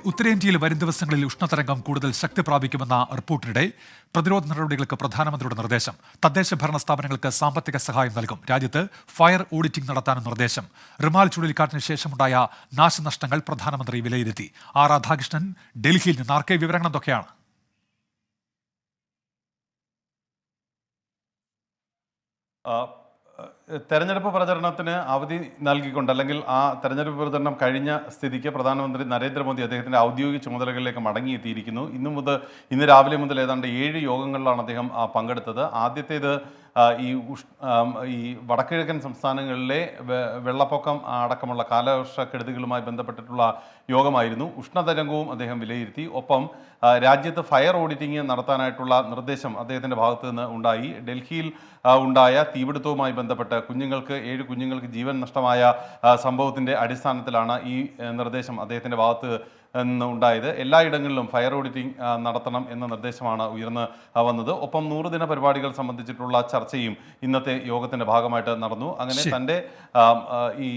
ഉത്തരേന്ത്യയിൽ വരും ദിവസങ്ങളിൽ ഉഷ്ണതരംഗം കൂടുതൽ ശക്തി പ്രാപിക്കുമെന്ന റിപ്പോർട്ടിനിടെ പ്രതിരോധ നടപടികൾക്ക് പ്രധാനമന്ത്രിയുടെ നിർദ്ദേശം. തദ്ദേശ ഭരണ സ്ഥാപനങ്ങൾക്ക് സാമ്പത്തിക സഹായം നൽകും. രാജ്യത്ത് ഫയർ ഓഡിറ്റിംഗ് നടത്താനും നിർദ്ദേശം. റിമാൽ ചുഴലിക്കാറ്റിന് ശേഷമുണ്ടായ നാശനഷ്ടങ്ങൾ പ്രധാനമന്ത്രി വിലയിരുത്തി. ആർ രാധാകൃഷ്ണൻ ഡൽഹിയിൽ നിന്ന്. ആർക്കെ വിവരങ്ങൾ എന്തൊക്കെയാണ്? തെരഞ്ഞെടുപ്പ് പ്രചരണത്തിന് അവധി നൽകിക്കൊണ്ട് അല്ലെങ്കിൽ ആ തെരഞ്ഞെടുപ്പ് പ്രചരണം കഴിഞ്ഞ സ്ഥിതിക്ക് പ്രധാനമന്ത്രി നരേന്ദ്രമോദി അദ്ദേഹത്തിൻ്റെ ഔദ്യോഗിക ചുമതലകളിലേക്ക് മടങ്ങിയെത്തിയിരിക്കുന്നു. ഇന്ന് രാവിലെ മുതൽ ഏതാണ്ട് 7 യോഗങ്ങളിലാണ് അദ്ദേഹം പങ്കെടുത്തത്. ആദ്യത്തേത് ഈ വടക്കിഴക്കൻ സംസ്ഥാനങ്ങളിലെ വെള്ളപ്പൊക്കം അടക്കമുള്ള കാലവർഷക്കെടുതികളുമായി ബന്ധപ്പെട്ടിട്ടുള്ള യോഗമായിരുന്നു. ഉഷ്ണതരംഗവും അദ്ദേഹം വിലയിരുത്തി. ഒപ്പം രാജ്യത്ത് ഫയർ ഓഡിറ്റിംഗ് നടത്താനായിട്ടുള്ള നിർദ്ദേശം അദ്ദേഹത്തിൻ്റെ ഭാഗത്തു നിന്ന് ഉണ്ടായി. ഡൽഹിയിൽ ഉണ്ടായ തീപിടുത്തവുമായി ബന്ധപ്പെട്ട് 7 കുഞ്ഞുങ്ങൾക്ക് ജീവൻ നഷ്ടമായ സംഭവത്തിൻ്റെ അടിസ്ഥാനത്തിലാണ് ഈ നിർദ്ദേശം അദ്ദേഹത്തിൻ്റെ ഭാഗത്ത് ഉണ്ടായത്. എല്ലായിടങ്ങളിലും ഫയർ ഓഡിറ്റിംഗ് നടത്തണം എന്ന നിർദ്ദേശമാണ് ഉയർന്ന് വന്നത്. ഒപ്പം 100 ദിന പരിപാടികൾ സംബന്ധിച്ചിട്ടുള്ള ചർച്ചയും ഇന്നത്തെ യോഗത്തിന്റെ ഭാഗമായിട്ട് നടന്നു. അങ്ങനെ തൻ്റെ ഈ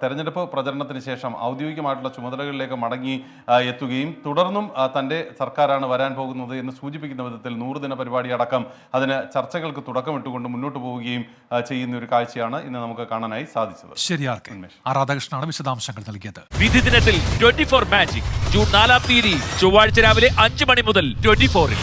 തെരഞ്ഞെടുപ്പ് പ്രചരണത്തിന് ശേഷം ഔദ്യോഗികമായിട്ടുള്ള ചുമതലകളിലേക്ക് മടങ്ങി എത്തുകയും തുടർന്നും തൻ്റെ സർക്കാരാണ് വരാൻ പോകുന്നത് എന്ന് സൂചിപ്പിക്കുന്ന വിധത്തിൽ 100 ദിന പരിപാടി അടക്കം അതിന് ചർച്ചകൾക്ക് തുടക്കമിട്ടുകൊണ്ട് മുന്നോട്ട് പോവുകയും ചെയ്യുന്ന ഒരു കാഴ്ചയാണ് ഇന്ന് നമുക്ക് കാണാനായി സാധിച്ചത്. രാധാകൃഷ്ണനാണ് വിശദാംശങ്ങൾ നൽകിയത്. വിധി ദിനത്തിൽ 24 മാജിക് ജൂൺ 4 ചൊവ്വാഴ്ച രാവിലെ 5 മണി മുതൽ 24-ൽ.